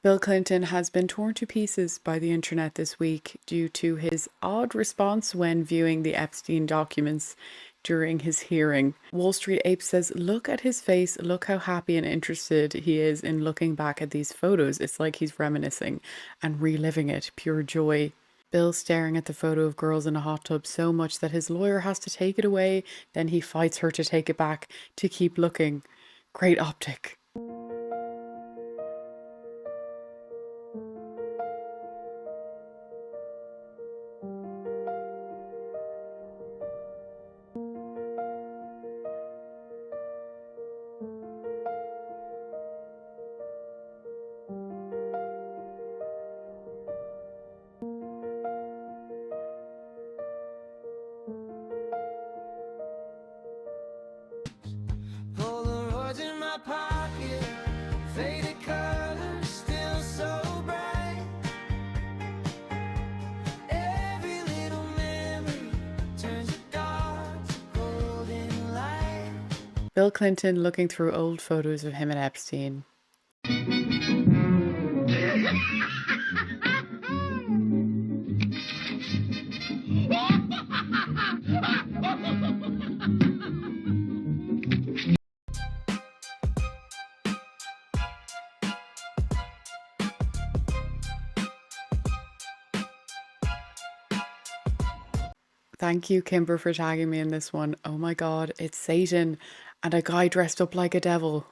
Bill Clinton has been torn to pieces by the internet this week due to his odd response when viewing the Epstein documents during his hearing. Wall Street Ape says, look at his face, look how happy and interested he is in looking back at these photos. It's like he's reminiscing and reliving it, pure joy. Bill staring at the photo of girls in a hot tub so much that his lawyer has to take it away, then he fights her to take it back to keep looking. Great optic. Polaroids in my pocket, faded colors still so bright. Every little memory turns to dark to golden light. Bill Clinton looking through old photos of him and Epstein. Thank you, Kimber, for tagging me in this one. Oh my god, it's Satan and a guy dressed up like a devil.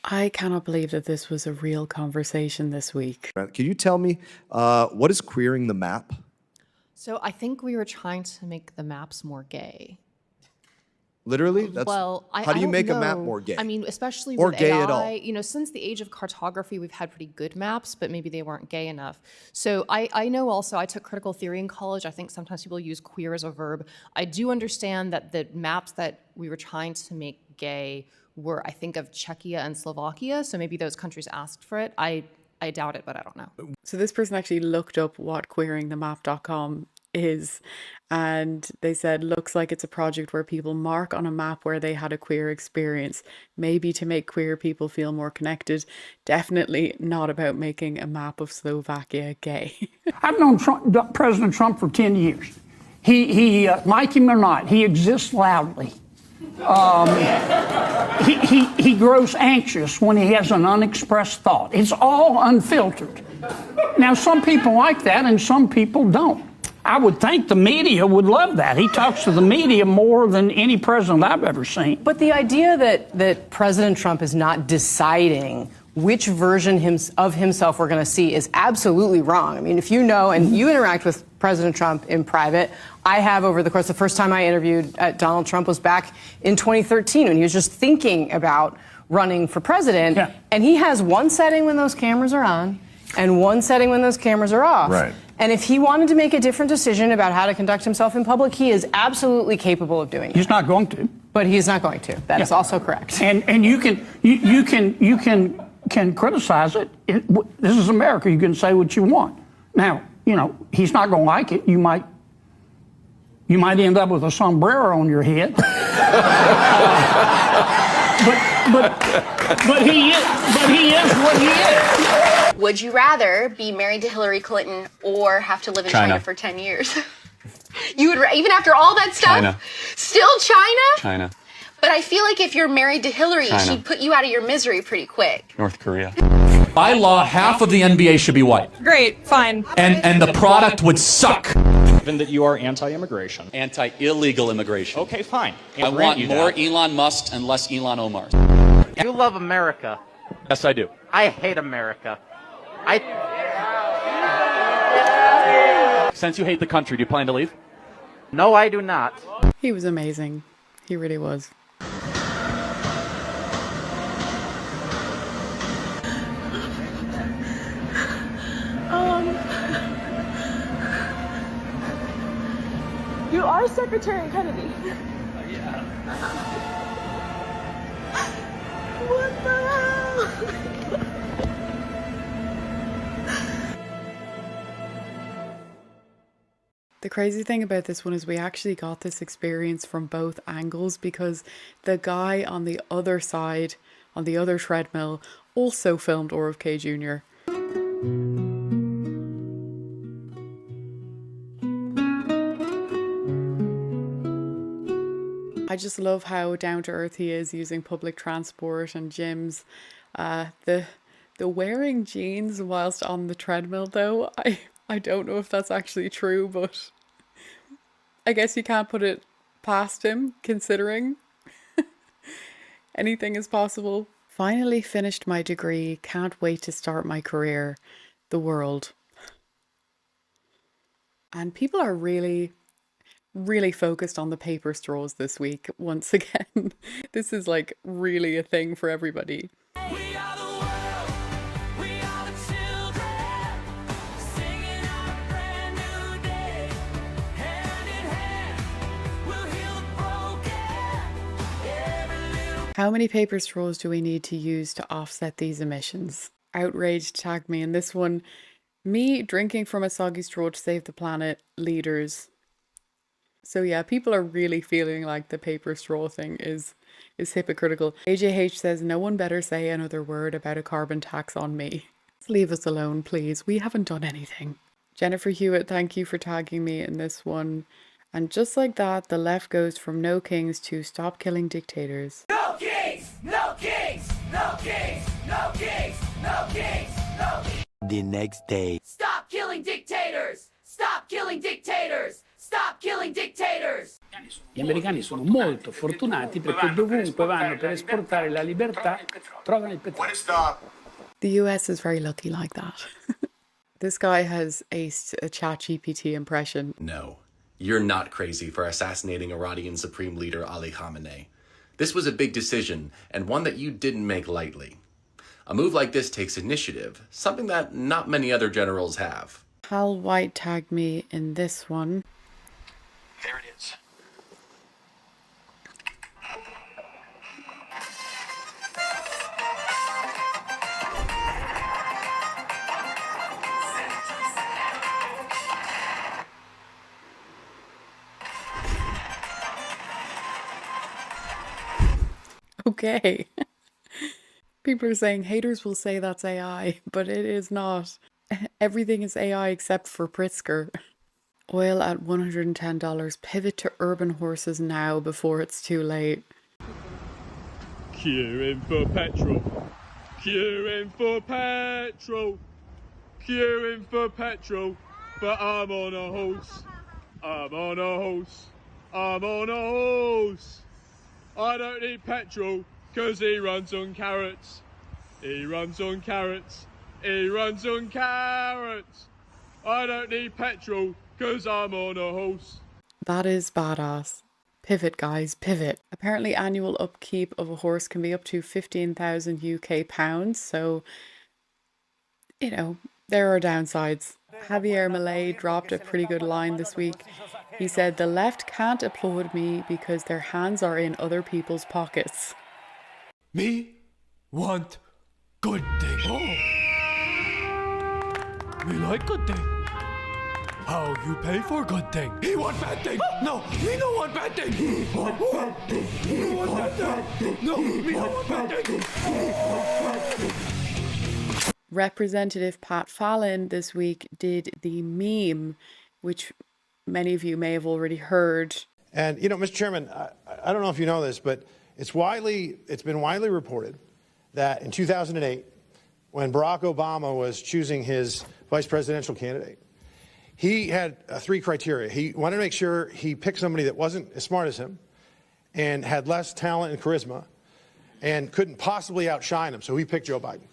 I cannot believe that this was a real conversation this week. Can you tell me what is queering the map? So I think we were trying to make the maps more gay. Literally? That's, Well, how do you don't make a map know. more gay? I mean, especially Or with gay AI, at all? you know, since the age of cartography, we've had pretty good maps, but maybe they weren't gay enough. So I know also, I took critical theory in college. I think sometimes people use queer as a verb. I do understand that the maps that we were trying to make gay were, I think, of Czechia and Slovakia. So maybe those countries asked for it. I doubt it, but I don't know. So this person actually looked up what queeringthemap.com is, and they said, looks like it's a project where people mark on a map where they had a queer experience, maybe to make queer people feel more connected. Definitely not about making a map of Slovakia gay. I've known President Trump for 10 years. He like him or not, he exists loudly. He grows anxious when he has an unexpressed thought. It's all unfiltered. Now, some people like that and some people don't. I would think the media would love that. He talks to the media more than any president I've ever seen. But the idea that President Trump is not deciding which version of himself we're going to see is absolutely wrong. I mean, if you know, and you interact with President Trump in private, I have over the course, the first time I interviewed Donald Trump was back in 2013 when he was just thinking about running for president. Yeah. And he has one setting when those cameras are on and one setting when those cameras are off. Right. And if he wanted to make a different decision about how to conduct himself in public, he is absolutely capable of doing He's that. not going to. But he's not going to. That is also correct. And you can criticize it. This is America. You can say what you want. Now, you know, he's not going to like it. You might end up with a sombrero on your head. but he is what he is. Would you rather be married to Hillary Clinton or have to live in China for 10 years? You would, even after all that stuff? China. Still China? China. But I feel like if you're married to Hillary, China. she'd put you out of your misery pretty quick. North Korea. By law, half of the NBA should be white. Great, fine. And the product would suck. Given that you are anti-immigration. Anti-illegal immigration. Okay, fine. I want more Elon Musk and less Elon Omar. You love America. Yes, I do. I hate America. Since you hate the country, do you plan to leave? No, I do not. He was amazing. He really was. You are Secretary Kennedy. Yeah. What the hell? The crazy thing about this one is we actually got this experience from both angles, because the guy on the other side on the other treadmill also filmed RFK Jr. I just love how down to earth he is using public transport and gyms. The wearing jeans whilst on the treadmill though, I don't know if that's actually true, but I guess you can't put it past him, considering anything is possible. Finally finished my degree, can't wait to start my career. The world. And people are really focused on the paper straws this week once again. This is like really a thing for everybody. We are the world, we are the children, singing our brand new day. Hand in hand, we'll heal the broken. Every little How many paper straws do we need to use to offset these emissions? Outraged tagged me in this one. Me drinking from a soggy straw to save the planet, leaders. So yeah, people are really feeling like the paper straw thing is hypocritical. AJH says no one better say another word about a carbon tax on me. Leave us alone, please. We haven't done anything. Jennifer Hewitt, thank you for tagging me in this one. And just like that, the left goes from no kings to stop killing dictators. No kings! No kings! No kings! No kings! No kings! No kings! The next day. Stop killing dictators! Stop killing dictators! Stop killing dictators! Gli americani sono molto fortunati perché dovunque vanno per esportare la libertà trovano il petrolio. The US is very lucky like that. This guy has aced a ChatGPT impression. No, you're not crazy for assassinating Iranian Supreme Leader Ali Khamenei. This was a big decision, and one that you didn't make lightly. A move like this takes initiative, something that not many other generals have. Hal White tagged me in this one. There it is. Okay. People are saying haters will say that's AI, but it is not. Everything is AI except for Pritzker. Oil at $110. Pivot to urban horses now before it's too late. Queuing for petrol. Queuing for petrol. Queuing for petrol. But I'm on a horse. I'm on a horse. I'm on a horse. I don't need petrol, cause he runs on carrots. He runs on carrots. He runs on carrots. I don't need petrol, cause I'm on a horse. That is badass. Pivot, guys, pivot. Apparently annual upkeep of a horse can be up to 15,000 UK pounds, so, you know, there are downsides. Javier Malay dropped a pretty good line this week. He said, the left can't applaud me because their hands are in other people's pockets. Me want good thing. Oh. Me like good thing. How you pay for good thing? He want bad thing. No, me no want bad thing. He want bad thing. He want bad thing. No, me no want bad thing. Representative Pat Fallon this week did the meme, which many of you may have already heard. And, you know, Mr. Chairman, I don't know if you know this, but it's been widely reported that in 2008, when Barack Obama was choosing his vice presidential candidate, he had three criteria. He wanted to make sure he picked somebody that wasn't as smart as him and had less talent and charisma and couldn't possibly outshine him, so he picked Joe Biden.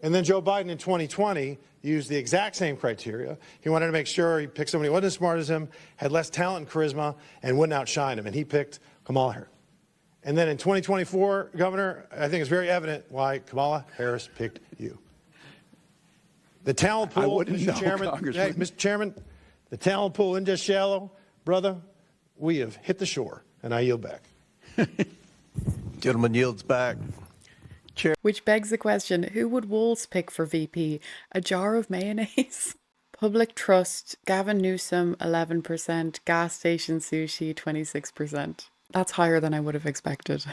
And then Joe Biden in 2020 used the exact same criteria. He wanted to make sure he picked somebody who wasn't as smart as him, had less talent and charisma, and wouldn't outshine him, and he picked Kamala Harris. And then in 2024, Governor, I think it's very evident why Kamala Harris picked you. The talent pool, Mr. Chairman, hey, Mr. Chairman, the talent pool isn't just shallow, brother. We have hit the shore, and I yield back. Gentleman yields back. Which begs the question, who would Walz pick for VP? A jar of mayonnaise? Public trust, Gavin Newsom, 11%, gas station sushi, 26%. That's higher than I would have expected.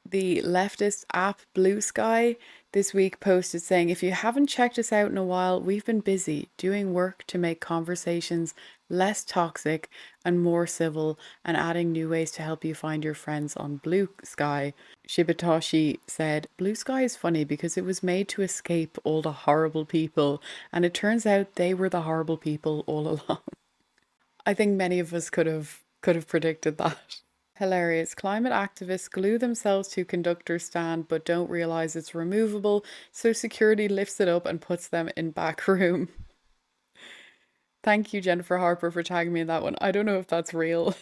The leftist app Bluesky this week posted saying, if you haven't checked us out in a while, we've been busy doing work to make conversations less toxic and more civil and adding new ways to help you find your friends on Bluesky. Shibatoshi said, Bluesky is funny because it was made to escape all the horrible people, and it turns out they were the horrible people all along. I think many of us could have predicted that. Hilarious. Climate activists glue themselves to conductor stand but don't realize it's removable, so security lifts it up and puts them in back room. Thank you, Jennifer Harper, for tagging me in that one. I don't know if that's real.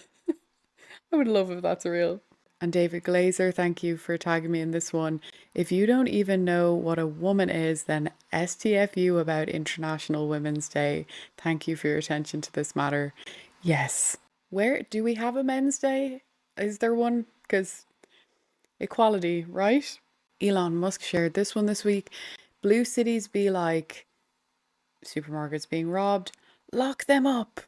I would love if that's real. And David Glazer, thank you for tagging me in this one. If you don't even know what a woman is, then STFU about International Women's Day. Thank you for your attention to this matter. Yes. Where do we have a Men's Day? Is there one? Because equality, right? Elon Musk shared this one this week. Blue cities be like supermarkets being robbed. Lock them up.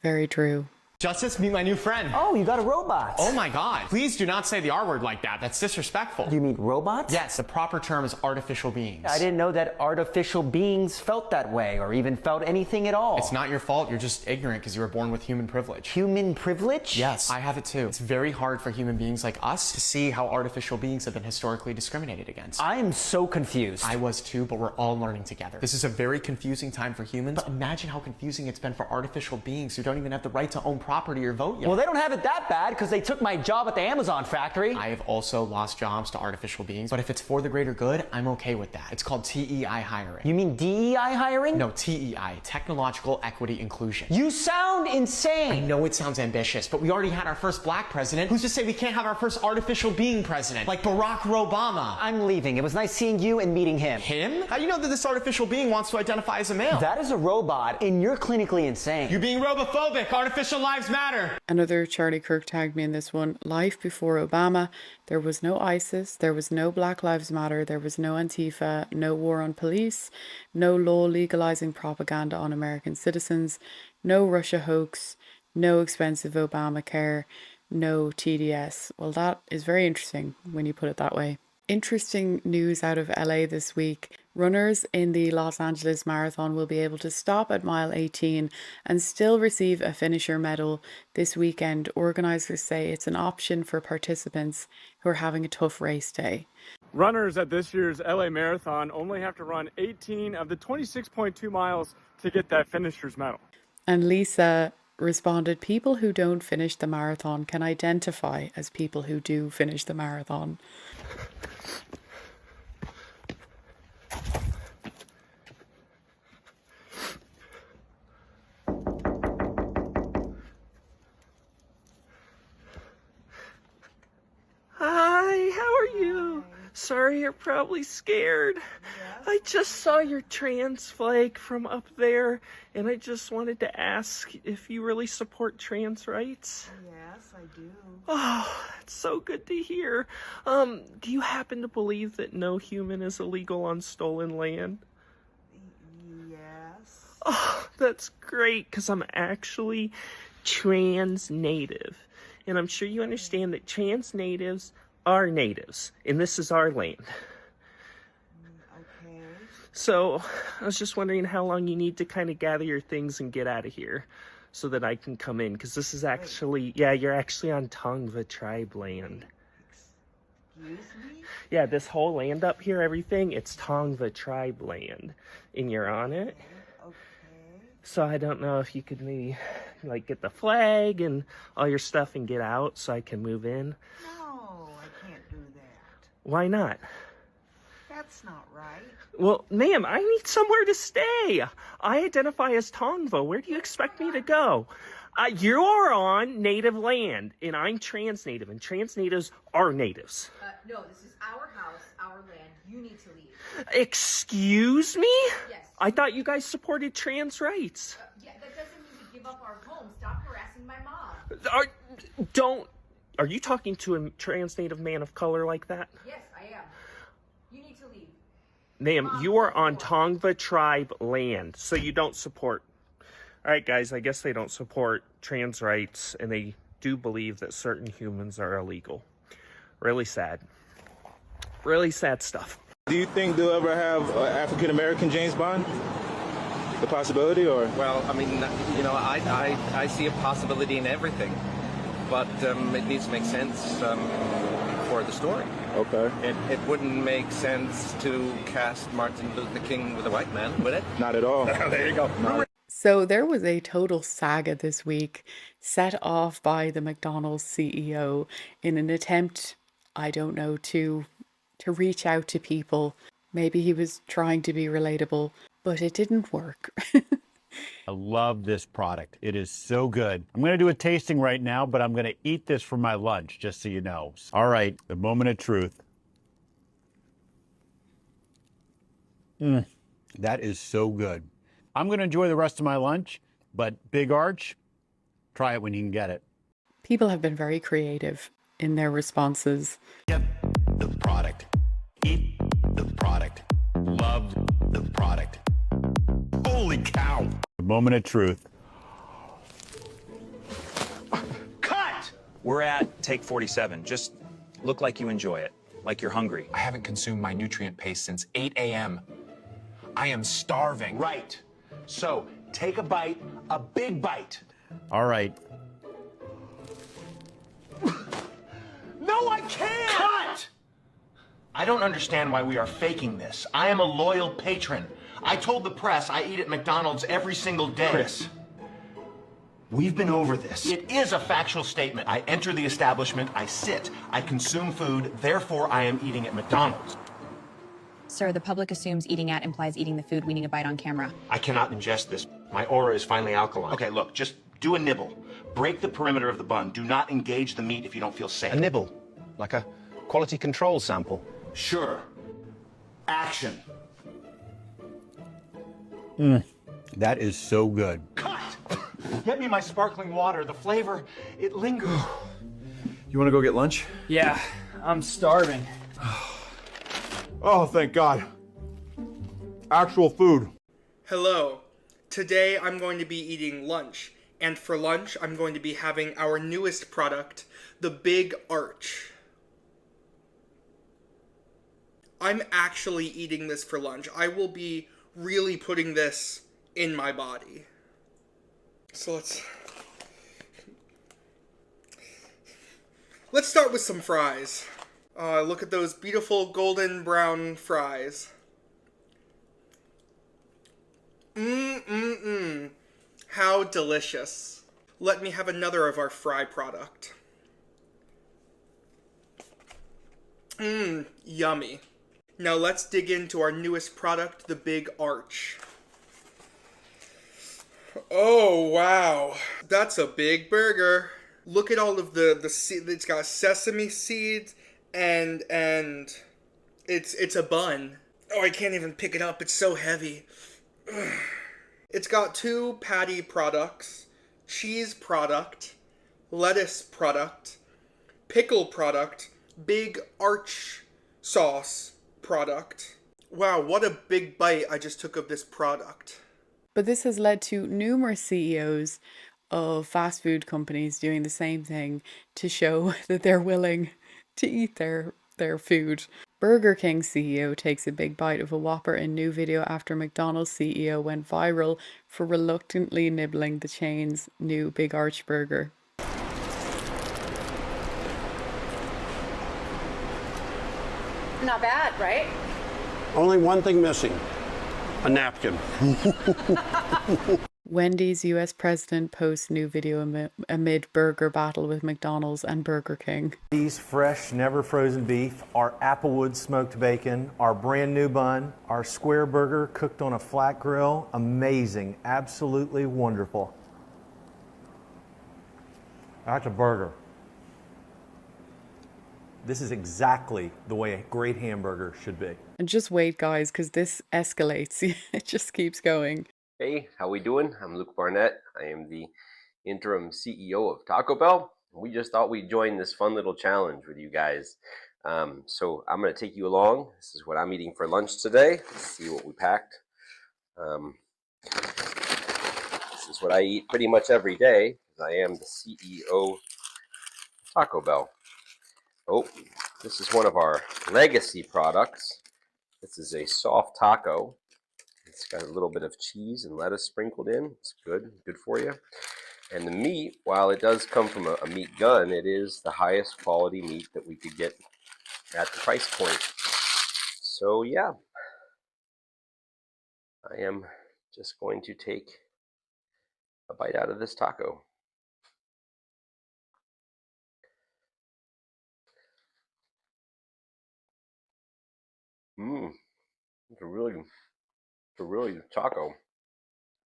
Very true. Justice, meet my new friend. Oh, you got a robot. Oh my God. Please do not say the R word like that. That's disrespectful. You mean robots? Yes, the proper term is artificial beings. I didn't know that artificial beings felt that way or even felt anything at all. It's not your fault. You're just ignorant because you were born with human privilege. Human privilege? Yes, I have it too. It's very hard for human beings like us to see how artificial beings have been historically discriminated against. I am so confused. I was too, but we're all learning together. This is a very confusing time for humans. But imagine how confusing it's been for artificial beings who don't even have the right to own property or vote yet. Well, they don't have it that bad because they took my job at the Amazon factory. I have also lost jobs to artificial beings, but if it's for the greater good, I'm okay with that. It's called TEI hiring. You mean DEI hiring? No, TEI, Technological Equity Inclusion. You sound insane. I know it sounds ambitious, but we already had our first black president. Who's to say we can't have our first artificial being president, like Barack Obama? I'm leaving. It was nice seeing you and meeting him. Him? How do you know that this artificial being wants to identify as a male? That is a robot, and you're clinically insane. You're being robophobic. Artificial lives matter. Another Charlie Kirk tagged me in this one. Life before Obama, there was no ISIS, there was no Black Lives Matter, there was no Antifa, no war on police, no law legalizing propaganda on American citizens, no Russia hoax, no expensive Obamacare, no TDS. Well, that is very interesting when you put it that way. Interesting news out of LA this week. Runners in the Los Angeles Marathon will be able to stop at mile 18 and still receive a finisher medal this weekend. Organizers say it's an option for participants who are having a tough race day. Runners at this year's LA Marathon only have to run 18 of the 26.2 miles to get that finisher's medal. And Lisa responded, people who don't finish the marathon can identify as people who do finish the marathon. Hi, how are you? Sorry, you're probably scared. I just saw your trans flag from up there, and I just wanted to ask if you really support trans rights. Yes, I do. Oh, that's so good to hear. Do you happen to believe that no human is illegal on stolen land? Yes. Oh, that's great, because I'm actually trans native. And I'm sure you understand that trans natives are natives, and this is our land. Okay. So, I was just wondering how long you need to kind of gather your things and get out of here so that I can come in, because this is actually, yeah, you're actually on Tongva tribe land. Excuse me? Yeah, this whole land up here, everything, it's Tongva tribe land, and you're on it. Okay. So I don't know if you could maybe, like, get the flag and all your stuff and get out so I can move in. No, I can't do that. Why not? That's not right. Well, ma'am, I need somewhere to stay. I identify as Tongva. Where do you expect me to go? You are on native land, and I'm trans native, and trans natives are natives. No, this is our house, our land. You need to leave. Excuse me? Yes. I thought you guys supported trans rights. Yeah, that doesn't mean we give up our home. Stop harassing my mom. Are you talking to a trans native man of color like that? Yes, I am. You need to leave. Ma'am, you are on Tongva tribe land, so you don't support. All right, guys, I guess they don't support trans rights, and they do believe that certain humans are illegal. Really sad. Really sad stuff. Do you think they'll ever have African American James Bond? The possibility, or? Well, I mean, you know, I see a possibility in everything, but it needs to make sense for the story. Okay. It wouldn't make sense to cast Martin Luther King with a white man, would it? Not at all. There you go. So there was a total saga this week set off by the McDonald's CEO in an attempt, I don't know, to reach out to people. Maybe he was trying to be relatable, but it didn't work. I love this product. It is so good. I'm going to do a tasting right now, but I'm going to eat this for my lunch, just so you know. All right, the moment of truth. That is so good. I'm going to enjoy the rest of my lunch, but Big Arch, try it when you can get it. People have been very creative in their responses. Get the product. Eat the product. Love the product. Holy cow. The moment of truth. Cut! We're at take 47. Just look like you enjoy it, like you're hungry. I haven't consumed my nutrient paste since 8 a.m. I am starving. Right. So take a bite, a big bite. All right. No, I can't! Cut! I don't understand why we are faking this. I am a loyal patron. I told the press I eat at McDonald's every single day. Chris, we've been over this. It is a factual statement. I enter the establishment, I sit, I consume food, therefore I am eating at McDonald's. Sir, the public assumes eating at implies eating the food we need to bite on camera. I cannot ingest this. My aura is finally alkaline. Okay, look, just do a nibble. Break the perimeter of the bun. Do not engage the meat if you don't feel safe. A nibble, like a quality control sample. Sure. Action. That is so good. Cut! Get me my sparkling water. The flavor, it lingers. You want to go get lunch? Yeah, I'm starving. Oh, thank God. Actual food. Hello. Today I'm going to be eating lunch, and for lunch I'm going to be having our newest product, the Big Arch. I'm actually eating this for lunch. I will be really putting this in my body. So let's start with some fries. Look at those beautiful golden brown fries. How delicious. Let me have another of our fry product. Yummy. Now let's dig into our newest product, the Big Arch. Oh, wow. That's a big burger. Look at all of the seed. It's got sesame seeds and it's a bun. Oh, I can't even pick it up. It's so heavy. It's got 2 patty products, cheese product, lettuce product, pickle product, Big Arch sauce product. Wow, what a big bite I just took of this product. But this has led to numerous CEOs of fast food companies doing the same thing to show that they're willing to eat their food. Burger King CEO takes a big bite of a Whopper in new video after McDonald's CEO went viral for reluctantly nibbling the chain's new Big Arch burger. Not bad, right? Only one thing missing. A napkin. Wendy's US president posts new video amid burger battle with McDonald's and Burger King. These fresh, never frozen beef, our Applewood smoked bacon, our brand new bun, our square burger cooked on a flat grill. Amazing, absolutely wonderful. That's a burger. This is exactly the way a great hamburger should be. And just wait, guys, because this escalates. It just keeps going. Hey, how we doing? I'm Luke Barnett. I am the interim CEO of Taco Bell. We just thought we'd join this fun little challenge with you guys. So I'm going to take you along. This is what I'm eating for lunch today. Let's see what we packed. This is what I eat pretty much every day, because I am the CEO Taco Bell. Oh, this is one of our legacy products. This is a soft taco. It's got a little bit of cheese and lettuce sprinkled in. It's good for you. And the meat, while it does come from a meat gun, it is the highest quality meat that we could get at the price point. So yeah, I am just going to take a bite out of this taco. It's a really good taco.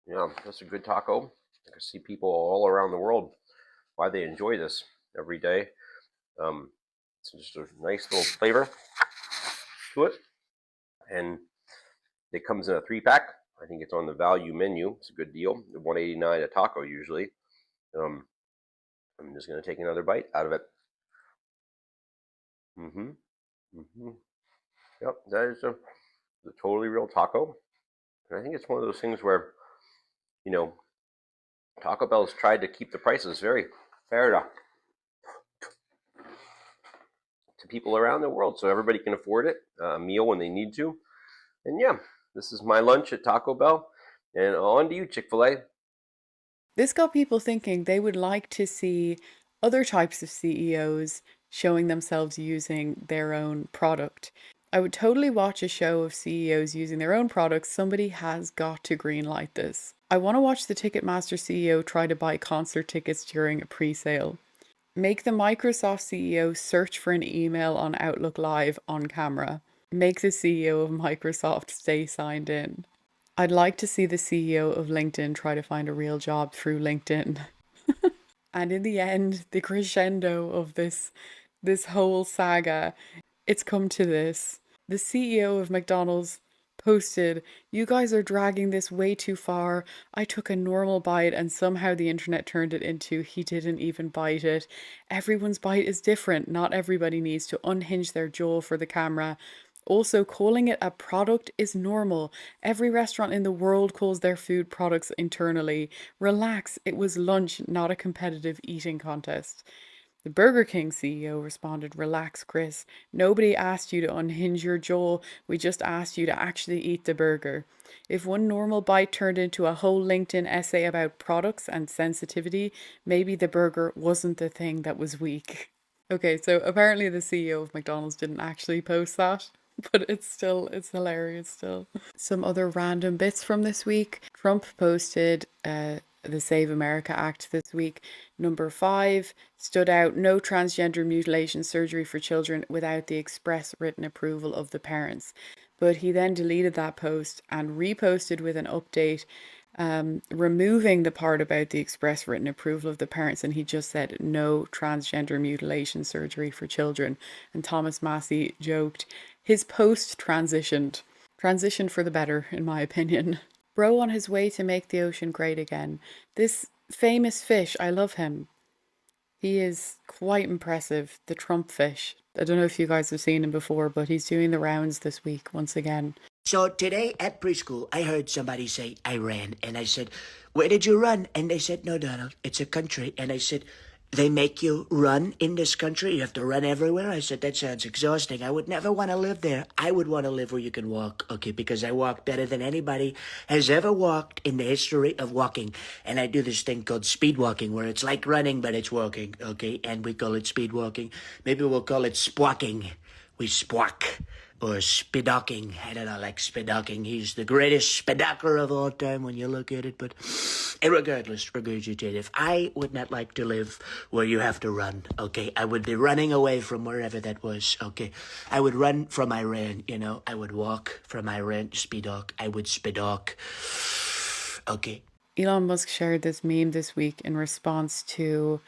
Yeah, that's a good taco. I can see people all around the world why they enjoy this every day. It's just a nice little flavor to it, and it comes in a 3-pack. I think it's on the value menu. It's a good deal. $1.89 a taco usually. I'm just gonna take another bite out of it. Yep, that is a totally real taco. And I think it's one of those things where, you know, Taco Bell's tried to keep the prices very fair to people around the world, so everybody can afford it, a meal when they need to. And yeah, this is my lunch at Taco Bell. And on to you, Chick-fil-A. This got people thinking they would like to see other types of CEOs showing themselves using their own product. I would totally watch a show of CEOs using their own products. Somebody has got to greenlight this. I want to watch the Ticketmaster CEO try to buy concert tickets during a pre-sale. Make the Microsoft CEO search for an email on Outlook Live on camera. Make the CEO of Microsoft stay signed in. I'd like to see the CEO of LinkedIn try to find a real job through LinkedIn. And in the end, the crescendo of this whole saga, it's come to this. The CEO of McDonald's posted, "You guys are dragging this way too far. I took a normal bite and somehow the internet turned it into he didn't even bite it. Everyone's bite is different. Not everybody needs to unhinge their jaw for the camera. Also, calling it a product is normal. Every restaurant in the world calls their food products internally. Relax, it was lunch, not a competitive eating contest." The Burger King CEO responded, "Relax, Chris. Nobody asked you to unhinge your jaw. We just asked you to actually eat the burger. If one normal bite turned into a whole LinkedIn essay about products and sensitivity, maybe the burger wasn't the thing that was weak." Okay, so apparently the CEO of McDonald's didn't actually post that, but it's hilarious still. Some other random bits from this week. Trump posted the Save America Act this week. Number 5 stood out: no transgender mutilation surgery for children without the express written approval of the parents. But he then deleted that post and reposted with an update, removing the part about the express written approval of the parents, and he just said no transgender mutilation surgery for children. And Thomas Massey joked his post transitioned for the better, in my opinion. Bro on his way to make the ocean great again. This famous fish, I love him. He is quite impressive, the Trump fish. I don't know if you guys have seen him before, but he's doing the rounds this week once again. So today at preschool, I heard somebody say, "I ran." And I said, "Where did you run?" And they said, "No, Donald, it's a country." And I said, "They make you run in this country? You have to run everywhere?" I said, "That sounds exhausting. I would never want to live there. I would want to live where you can walk, okay? Because I walk better than anybody has ever walked in the history of walking. And I do this thing called speed walking, where it's like running, but it's walking, okay? And we call it speed walking. Maybe we'll call it spwalking. We spwalk. Or spidocking. I don't know, like spidocking. He's the greatest spidocker of all time when you look at it. But regardless, regurgitative. I would not like to live where you have to run, okay? I would be running away from wherever that was, okay? I would run from Iran, you know? I would walk from Iran to Speedock. I would Speedock. Okay. Elon Musk shared this meme this week in response to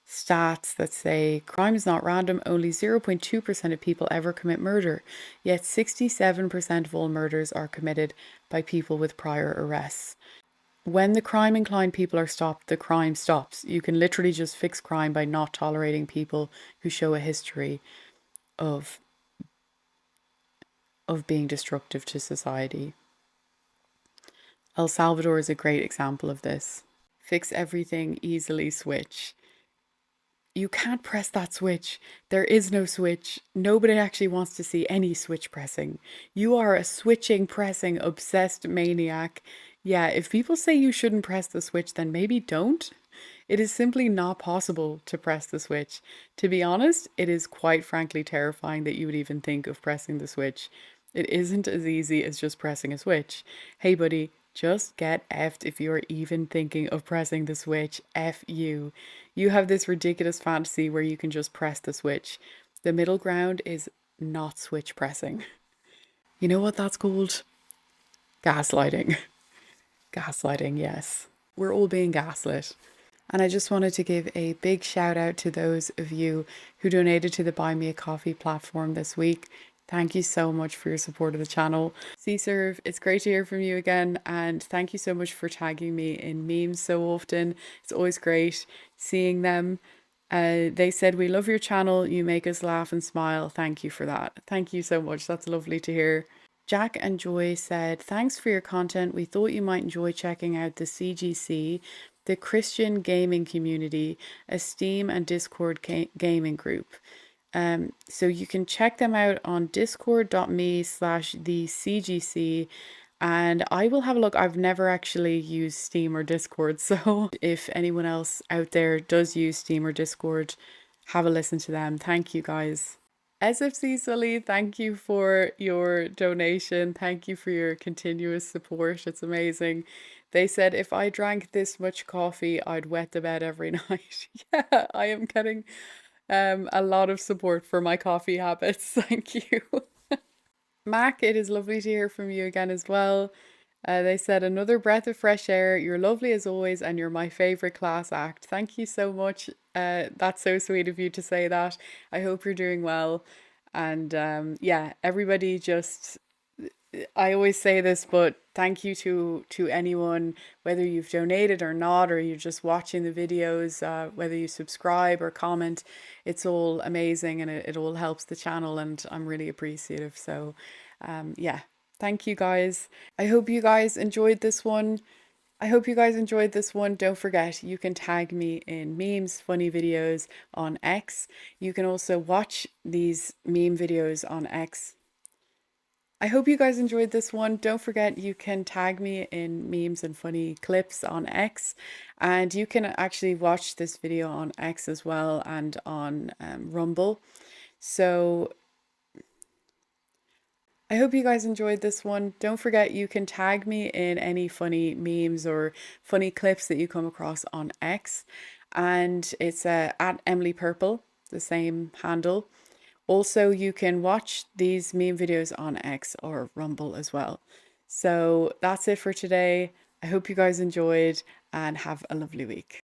stats that say crime is not random. Only 0.2% of people ever commit murder, yet 67% of all murders are committed by people with prior arrests. When the crime-inclined people are stopped, the crime stops. You can literally just fix crime by not tolerating people who show a history of being destructive to society. El Salvador is a great example of this. Fix everything, easily switch. You can't press that switch. There is no switch. Nobody actually wants to see any switch pressing. You are a switching, pressing, obsessed maniac. Yeah, if people say you shouldn't press the switch, then maybe don't. It is simply not possible to press the switch. To be honest, it is quite frankly terrifying that you would even think of pressing the switch. It isn't as easy as just pressing a switch. Hey buddy, just get effed if you're even thinking of pressing the switch. F you. You have this ridiculous fantasy where you can just press the switch. The middle ground is not switch pressing. You know what that's called? Gaslighting. Gaslighting, yes. We're all being gaslit. And I just wanted to give a big shout out to those of you who donated to the Buy Me a Coffee platform this week. Thank you so much for your support of the channel. C-Serve, it's great to hear from you again, and thank you so much for tagging me in memes so often. It's always great seeing them. They said, "We love your channel. You make us laugh and smile." Thank you for that. Thank you so much. That's lovely to hear. Jack and Joy said, "Thanks for your content. We thought you might enjoy checking out the CGC, the Christian gaming community, a Steam and Discord gaming group. So you can check them out on discord.me/thecgc, and I will have a look. I've never actually used Steam or Discord, so if anyone else out there does use Steam or Discord, have a listen to them. Thank you guys. SFC Sully, thank you for your donation. Thank you for your continuous support. It's amazing. They said, "If I drank this much coffee, I'd wet the bed every night." Yeah, I am getting a lot of support for my coffee habits. Thank you. Mac, it is lovely to hear from you again as well. They said, "Another breath of fresh air. You're lovely as always, and you're my favorite class act." Thank you so much. That's so sweet of you to say that. I hope you're doing well. And yeah, everybody just, I always say this, but thank you to anyone, whether you've donated or not, or you're just watching the videos, whether you subscribe or comment. It's all amazing, and it all helps the channel, and I'm really appreciative. So yeah, thank you guys. I hope you guys enjoyed this one. Don't forget, you can tag me in memes, funny videos on X. You can also watch these meme videos on X. I hope you guys enjoyed this one. Don't forget, you can tag me in memes and funny clips on X, and you can actually watch this video on X as well, and on Rumble. So I hope you guys enjoyed this one. Don't forget, you can tag me in any funny memes or funny clips that you come across on X, and it's at Emily Purple, the same handle. Also, you can watch these meme videos on X or Rumble as well. So that's it for today. I hope you guys enjoyed, and have a lovely week.